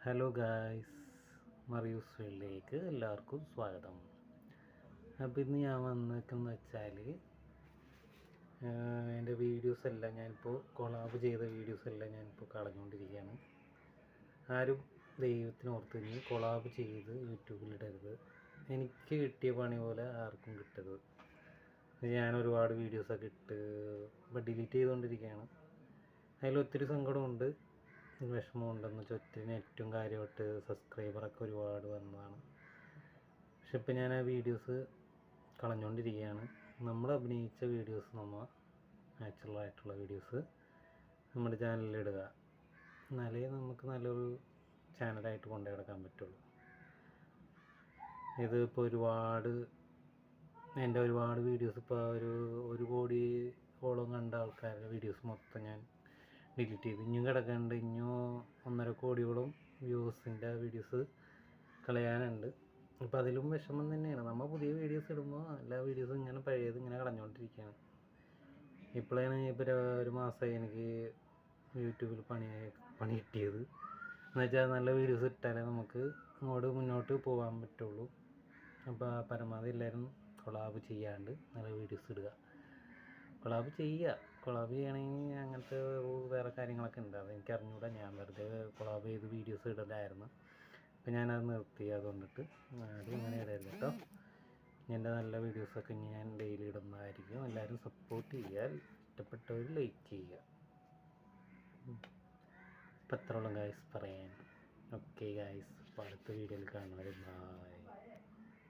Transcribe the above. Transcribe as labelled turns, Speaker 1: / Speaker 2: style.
Speaker 1: Hello guys, മറിയൂസ് വേൾഡിലേക്ക് എല്ലാവർക്കും സ്വാഗതം. അപ്പോൾ ഇന്ന് ഞാൻ വന്നേക്കെന്ന് വെച്ചാൽ എൻ്റെ വീഡിയോസ് എല്ലാം ഞാനിപ്പോൾ കൊളാബ് ചെയ്ത വീഡിയോസ് എല്ലാം ഞാനിപ്പോൾ കളഞ്ഞുകൊണ്ടിരിക്കുകയാണ്. ആരും ദൈവത്തിന് ഓർത്ത് ഇനി കൊളാബ് ചെയ്ത് യൂട്യൂബിലിടരുത്. എനിക്ക് കിട്ടിയ പണി പോലെ ആർക്കും കിട്ടരുത്. ഞാൻ ഒരുപാട് വീഡിയോസൊക്കെ ഇട്ട് ഇപ്പോൾ ഡിലീറ്റ് ചെയ്തുകൊണ്ടിരിക്കുകയാണ്. അതിലൊത്തിരി സങ്കടമുണ്ട്, വിഷമമുണ്ടെന്ന് വെച്ചാൽ ഒത്തിരി നെറ്റും കാര്യമായിട്ട് സബ്സ്ക്രൈബറൊക്കെ ഒരുപാട് വന്നതാണ്. പക്ഷെ ഇപ്പം ഞാൻ ആ വീഡിയോസ് കളഞ്ഞുകൊണ്ടിരിക്കുകയാണ്. നമ്മൾ അഭിനയിച്ച വീഡിയോസ്, നമ്മൾ നാച്ചുറലായിട്ടുള്ള വീഡിയോസ് നമ്മുടെ ചാനലിൽ ഇടുക, എന്നാലേ നമുക്ക് നല്ലൊരു ചാനലായിട്ട് കൊണ്ടു കിടക്കാൻ പറ്റുള്ളൂ. ഇത് ഇപ്പോൾ എൻ്റെ ഒരുപാട് വീഡിയോസ് ഇപ്പോൾ ഒരു കോടിയോളം കണ്ട ആൾക്കാരുടെ വീഡിയോസ് മൊത്തം ഞാൻ ഡിലീറ്റ് ചെയ്തു. ഇനിയും കിടക്കുന്നുണ്ട്, ഇനിയും 1.5 കോടിയോളം വ്യൂസിൻ്റെ വീഡിയോസ് കളയാനുണ്ട്. അപ്പോൾ അതിലും വിഷമം തന്നെയാണ്. നമ്മൾ പുതിയ വീഡിയോസ് ഇടുമ്പോൾ എല്ലാ വീഡിയോസും ഇങ്ങനെ പഴയത് ഇങ്ങനെ കളഞ്ഞുകൊണ്ടിരിക്കുകയാണ്. ഇപ്പോഴാണ് ഇപ്പോൾ ഒരു മാസമായി എനിക്ക് യൂട്യൂബിൽ പണി കിട്ടിയത്. എന്നുവെച്ചാൽ നല്ല വീഡിയോസ് ഇട്ടാലേ നമുക്ക് അങ്ങോട്ട് മുന്നോട്ട് പോകാൻ പറ്റുള്ളൂ. അപ്പോൾ പരമാവധി എല്ലാവരും കൊളാബ് ചെയ്യാണ്ട് നല്ല വീഡിയോസ് ഇടുക. കൊളാബ് ചെയ്യണമെങ്കിൽ അങ്ങനത്തെ വേറെ കാര്യങ്ങളൊക്കെ ഉണ്ട്, അതെനിക്ക് അറിഞ്ഞൂടാ. ഞാൻ വെറുതെ കൊളാബ് ചെയ്ത് വീഡിയോസ് ഇടലായിരുന്നു. അപ്പോൾ ഞാനത് നിർത്തി. അതുകൊണ്ടിട്ട് ആരും അങ്ങനെ ഇടരുത് കേട്ടോ. എൻ്റെ നല്ല വീഡിയോസൊക്കെ ഞാൻ ഡെയിലി ഇടുന്നതായിരിക്കും. എല്ലാവരും സപ്പോർട്ട് ചെയ്യുക, ഇഷ്ടപ്പെട്ടവർ ലൈക്ക് ചെയ്യുക. അപ്പം അത്രയോളം ഗായ്സ് പറയാൻ. ഓക്കെ ഗായ്സ്, അപ്പോൾ അടുത്ത വീഡിയോയിൽ കാണുന്നവരെ ബൈ.